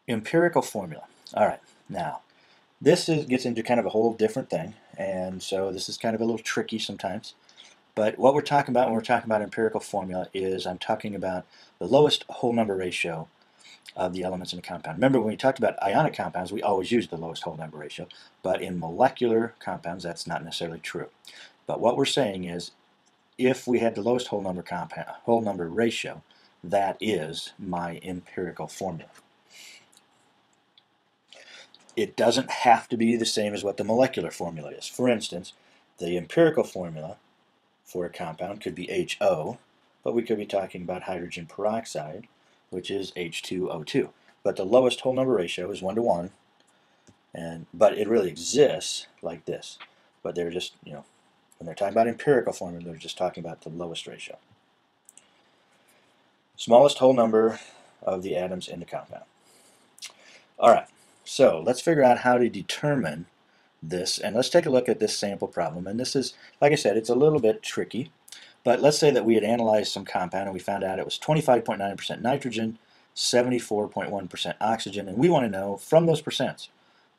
Empirical formula. All right, now gets into kind of a whole different thing, and so this is kind of a little tricky sometimes. But what we're talking about when we're talking about empirical formula is I'm talking about the lowest whole number ratio of the elements in a compound. Remember, when we talked about ionic compounds, we always use the lowest whole number ratio, but in molecular compounds, that's not necessarily true. But what we're saying is, if we had the lowest whole number ratio, that is my empirical formula. It doesn't have to be the same as what the molecular formula is. For instance, the empirical formula for a compound could be HO, but we could be talking about hydrogen peroxide, which is H2O2. But the lowest whole number ratio is 1 to 1, but it really exists like this. But they're just, when they're talking about empirical formula, they're just talking about the lowest ratio. Smallest whole number of the atoms in the compound. All right, so let's figure out how to determine this, and let's take a look at this sample problem. And this is, like I said, it's a little bit tricky, but let's say that we had analyzed some compound and we found out it was 25.9% nitrogen, 74.1% oxygen, and we want to know from those percents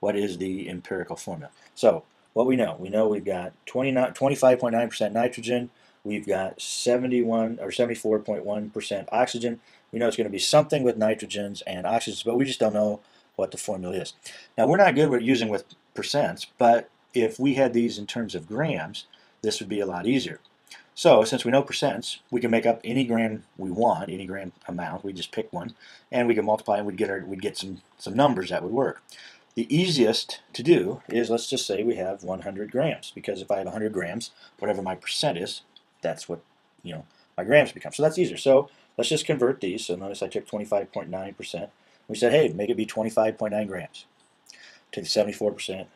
what is the empirical formula. So what we know we've got 25.9% nitrogen, we've got 71 or 74.1% oxygen. We know it's going to be something with nitrogens and oxygens, but we just don't know what the formula is. Now, we're not good with using with percents, but if we had these in terms of grams, this would be a lot easier. So since we know percents, we can make up any gram we want, any gram amount. We just pick one, and we can multiply, and we'd get some numbers that would work. The easiest to do is, let's just say we have 100 grams, because if I have 100 grams, whatever my percent is, that's what my grams become. So that's easier. So let's just convert these. So notice I took 25.9%. We said, hey, make it be 25.9 grams. Take the 74%,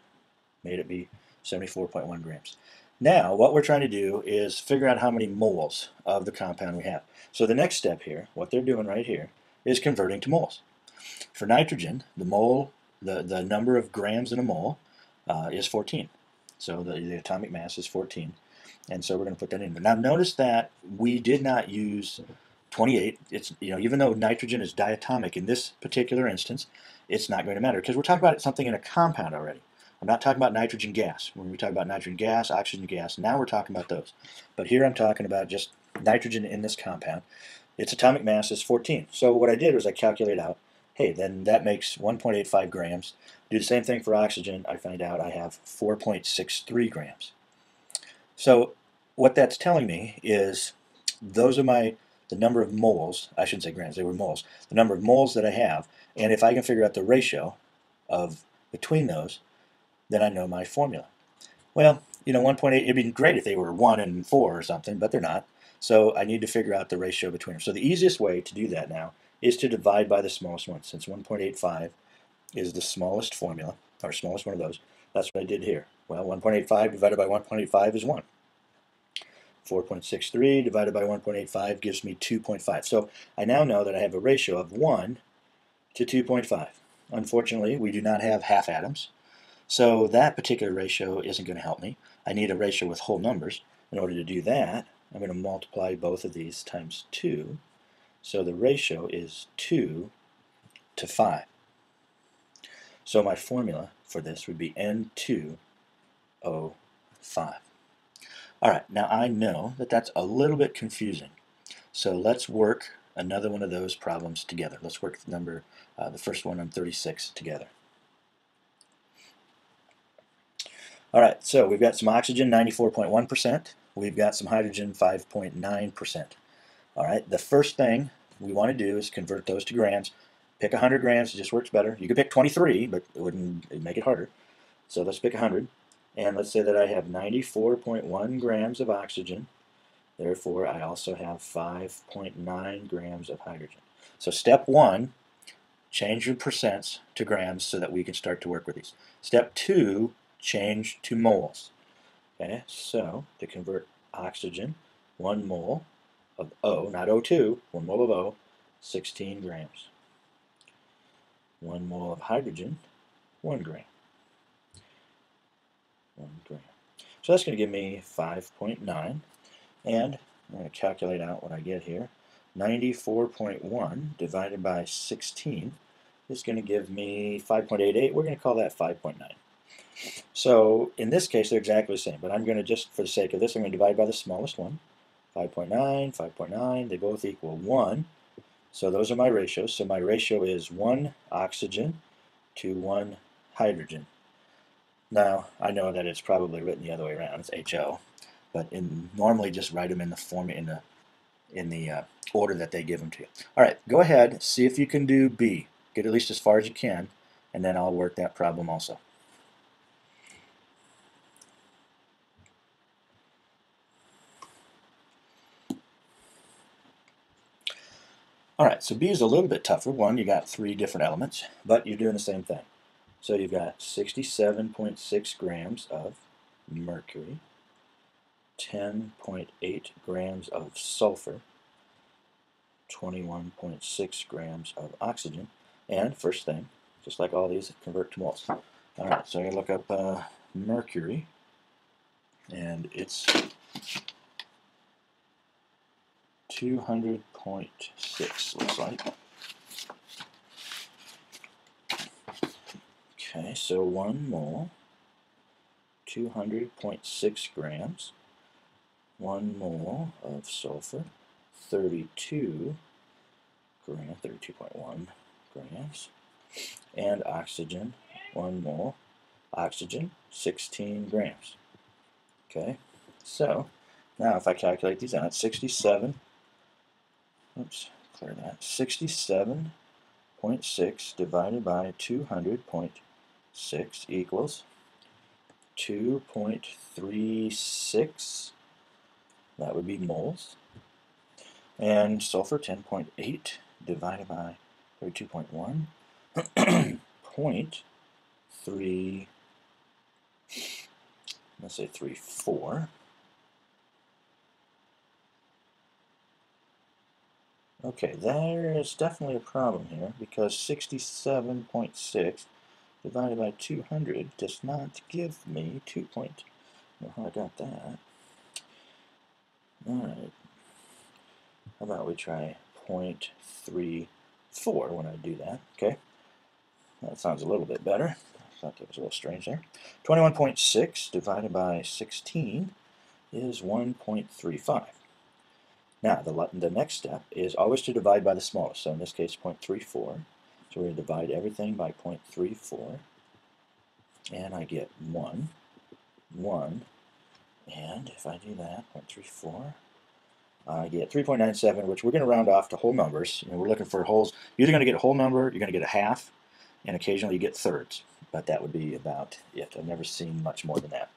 made it be 74.1 grams. Now, what we're trying to do is figure out how many moles of the compound we have. So the next step here, what they're doing right here, is converting to moles. For nitrogen, the number of grams in a mole is 14. So the atomic mass is 14. And so we're going to put that in there. Now, notice that we did not use 28. It's, even though nitrogen is diatomic in this particular instance, it's not going to matter because we're talking about something in a compound already. I'm not talking about nitrogen gas. When we talk about nitrogen gas, oxygen gas, now we're talking about those. But here I'm talking about just nitrogen in this compound. Its atomic mass is 14. So what I did was I calculated out, hey, then that makes 1.85 grams. Do the same thing for oxygen. I find out I have 4.63 grams. So what that's telling me is those are the number of moles, I shouldn't say grams, they were moles, the number of moles that I have, and if I can figure out the ratio of between those, then I know my formula. Well, 1.8, it'd be great if they were 1 and 4 or something, but they're not. So I need to figure out the ratio between them. So the easiest way to do that now is to divide by the smallest one. Since 1.85 is the smallest formula, or smallest one of those, that's what I did here. Well, 1.85 divided by 1.85 is 1. 4.63 divided by 1.85 gives me 2.5. So I now know that I have a ratio of 1 to 2.5. Unfortunately, we do not have half atoms, so that particular ratio isn't going to help me. I need a ratio with whole numbers. In order to do that, I'm going to multiply both of these times 2. So the ratio is 2 to 5. So my formula for this would be N2O5. All right, now I know that that's a little bit confusing. So let's work another one of those problems together. Let's work the first one on 36 together. All right, so we've got some oxygen, 94.1%. We've got some hydrogen, 5.9%. All right, the first thing we want to do is convert those to grams. Pick 100 grams, it just works better. You could pick 23, but it'd make it harder. So let's pick 100. And let's say that I have 94.1 grams of oxygen. Therefore, I also have 5.9 grams of hydrogen. So step 1, change your percents to grams so that we can start to work with these. Step 2, change to moles. Okay, so to convert oxygen, 1 mole of O, not O2, 1 mole of O, 16 grams. 1 mole of hydrogen, 1 gram. 1 gram. So that's going to give me 5.9, and I'm going to calculate out what I get here. 94.1 divided by 16 is going to give me 5.88. We're going to call that 5.9. So in this case, they're exactly the same, but I'm going to just, for the sake of this, I'm going to divide by the smallest one. 5.9, 5.9, they both equal 1. So those are my ratios. So my ratio is 1 oxygen to 1 hydrogen. Now, I know that it's probably written the other way around. It's HO. But normally just write them in the form in the order that they give them to you. All right, go ahead, see if you can do B. Get at least as far as you can, and then I'll work that problem also. All right, so B is a little bit tougher. One, you got 3 different elements, but you're doing the same thing. So you've got 67.6 grams of mercury, 10.8 grams of sulfur, 21.6 grams of oxygen, and first thing, just like all these, convert to moles. All right, so I gotta look up mercury, and it's 200.6, looks like. Okay, so 1 mole, 200.6 grams, 1 mole of sulfur, 32 grams, 32.1 grams, and oxygen, 1 mole, oxygen, 16 grams. Okay, so now if I calculate these out, 67, oops, clear that, 67.6 divided by 200.6 equals 2.36, that would be moles, and sulfur 10.8 divided by 32.1, 0.3, let's say 34. Okay, there is definitely a problem here because 67.6 divided by 200 does not give me 2 point. Well, how I got that? Alright. How about we try 0.34 when I do that? Okay. That sounds a little bit better. I thought that was a little strange there. 21.6 divided by 16 is 1.35. Now, the next step is always to divide by the smallest. So in this case, 0.34. So we're going to divide everything by 0.34. And I get 1, 1. And if I do that, 0.34, I get 3.97, which we're going to round off to whole numbers. You know, we're looking for wholes. You're either going to get a whole number, you're going to get a half, and occasionally you get thirds. But that would be about it. I've never seen much more than that.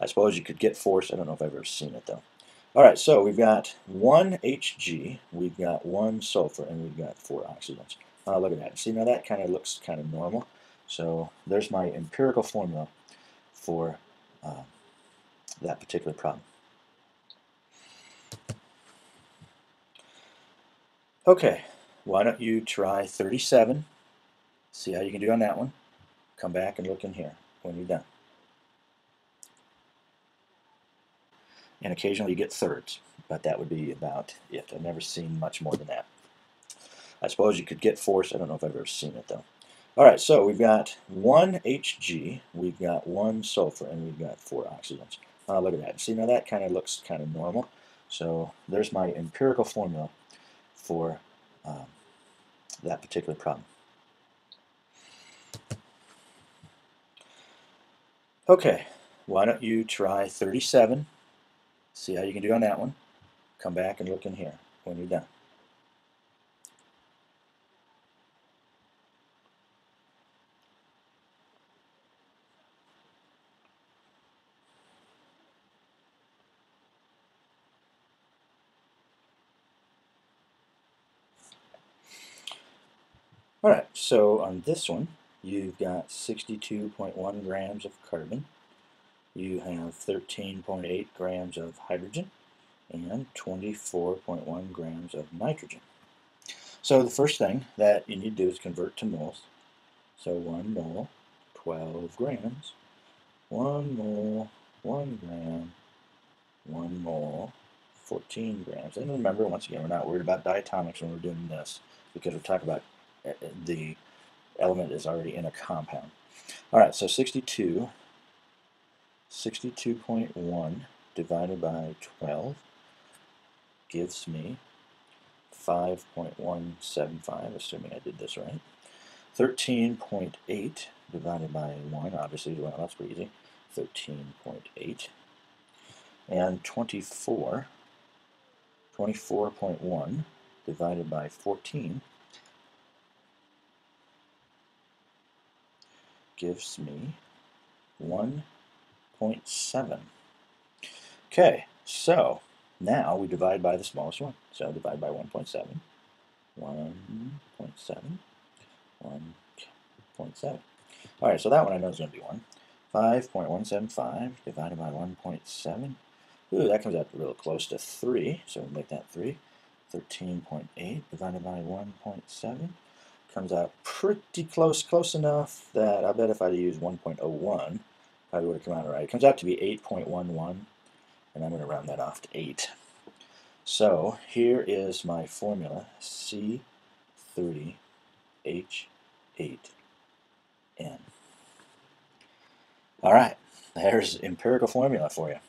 I suppose you could get fourths. I don't know if I've ever seen it, though. All right, so we've got 1 Hg, we've got 1 sulfur, and we've got 4 oxygens. Look at that. See, now that kind of looks kind of normal. So there's my empirical formula for that particular problem. Okay, why don't you try 37, see how you can do on that one. Come back and look in here when you're done. And occasionally you get thirds, but that would be about it. I've never seen much more than that. I suppose you could get fourths. I don't know if I've ever seen it, though. All right, so we've got 1 Hg, we've got 1 sulfur, and we've got 4 oxygens. Look at that. See, now that kind of looks kind of normal. So there's my empirical formula for that particular problem. Okay, why don't you try 37, see how you can do on that one. Come back and look in here when you're done. All right, so on this one, you've got 62.1 grams of carbon, you have 13.8 grams of hydrogen, and 24.1 grams of nitrogen. So the first thing that you need to do is convert to moles. So 1 mole, 12 grams, 1 mole, 1 gram, 1 mole, 14 grams. And remember, once again, we're not worried about diatomics when we're doing this because we're talking about the element is already in a compound. All right, so 62.1 divided by 12 gives me 5.175, assuming I did this right. 13.8 divided by 1, obviously, well, that's pretty easy. 13.8. And 24.1 divided by 14 gives me 1.7. Okay, so now we divide by the smallest one. So divide by 1.7. 1.7. 1.7. All right, so that one I know is going to be 1. 5.175 divided by 1.7. Ooh, that comes out real close to 3, so we'll make that 3. 13.8 divided by 1.7 comes out pretty close enough that I bet if I'd used 1.01, probably would have come out right. It comes out to be 8.11, and I'm going to round that off to 8. So here is my formula, C30H8N. All right, there's empirical formula for you.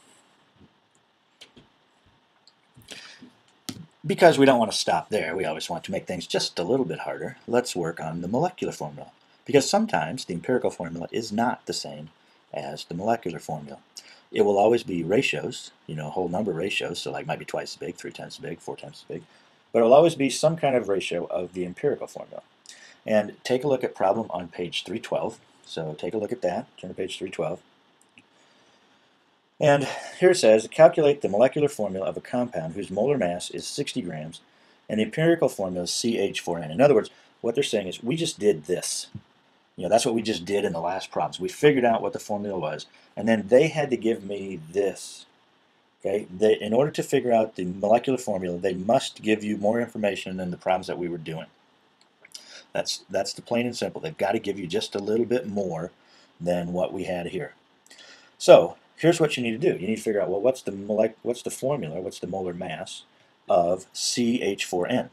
Because we don't want to stop there, we always want to make things just a little bit harder, let's work on the molecular formula. Because sometimes the empirical formula is not the same as the molecular formula. It will always be ratios, whole number ratios, so like might be twice as big, 3 times as big, 4 times as big, but it will always be some kind of ratio of the empirical formula. And take a look at problem on page 312. So take a look at that, turn to page 312. And here it says, calculate the molecular formula of a compound whose molar mass is 60 grams, and the empirical formula is CH4N. In other words, what they're saying is we just did this. That's what we just did in the last problems. We figured out what the formula was, and then they had to give me this. Okay, in order to figure out the molecular formula, they must give you more information than the problems that we were doing. That's the plain and simple. They've got to give you just a little bit more than what we had here. So here's what you need to do. You need to figure out, well, what's the formula, what's the molar mass of CH4N,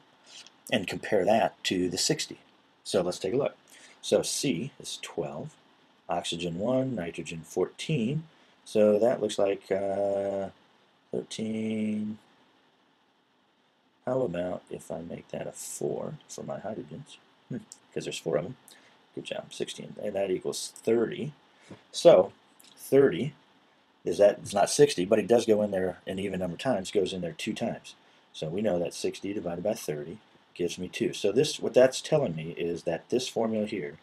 and compare that to the 60. So let's take a look. So C is 12, oxygen 1, nitrogen 14. So that looks like 13. How about if I make that a 4 for my hydrogens? Because there's 4 of them. Good job, 16. And that equals 30. So 30 it's not 60, but it does go in there an even number of times, goes in there 2 times. So we know that 60 divided by 30 gives me 2. So what that's telling me is that this formula here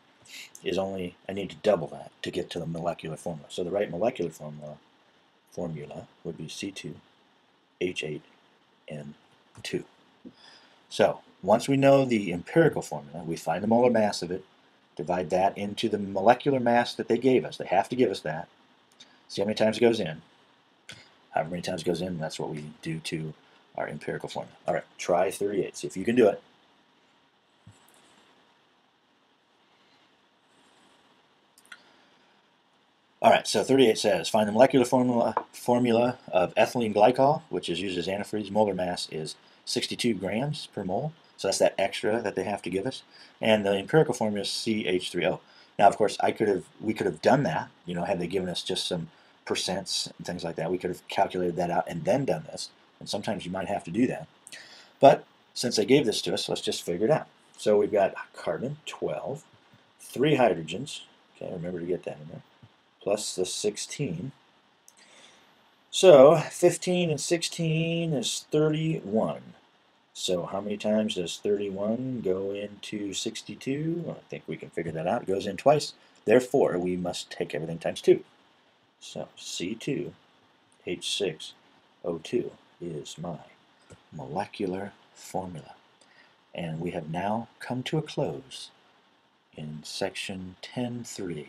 is only, I need to double that to get to the molecular formula. So the right molecular formula would be C2H8N2. So once we know the empirical formula, we find the molar mass of it, divide that into the molecular mass that they gave us. They have to give us that. See how many times it goes in. However many times it goes in, that's what we do to our empirical formula. All right, try 38. See if you can do it. All right, so 38 says, find the molecular formula of ethylene glycol, which is used as antifreeze. Molar mass is 62 grams per mole. So that's that extra that they have to give us. And the empirical formula is CH3O. Now, of course, we could have done that, had they given us just some percents and things like that. We could have calculated that out and then done this. And sometimes you might have to do that. But since they gave this to us, let's just figure it out. So we've got carbon, 12, 3 hydrogens. Okay, remember to get that in there. Plus the 16. So 15 and 16 is 31. So how many times does 31 go into 62? Well, I think we can figure that out. It goes in twice. Therefore, we must take everything times 2. So C2H6O2 is my molecular formula. And we have now come to a close in section 10.3.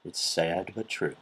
It's sad but true.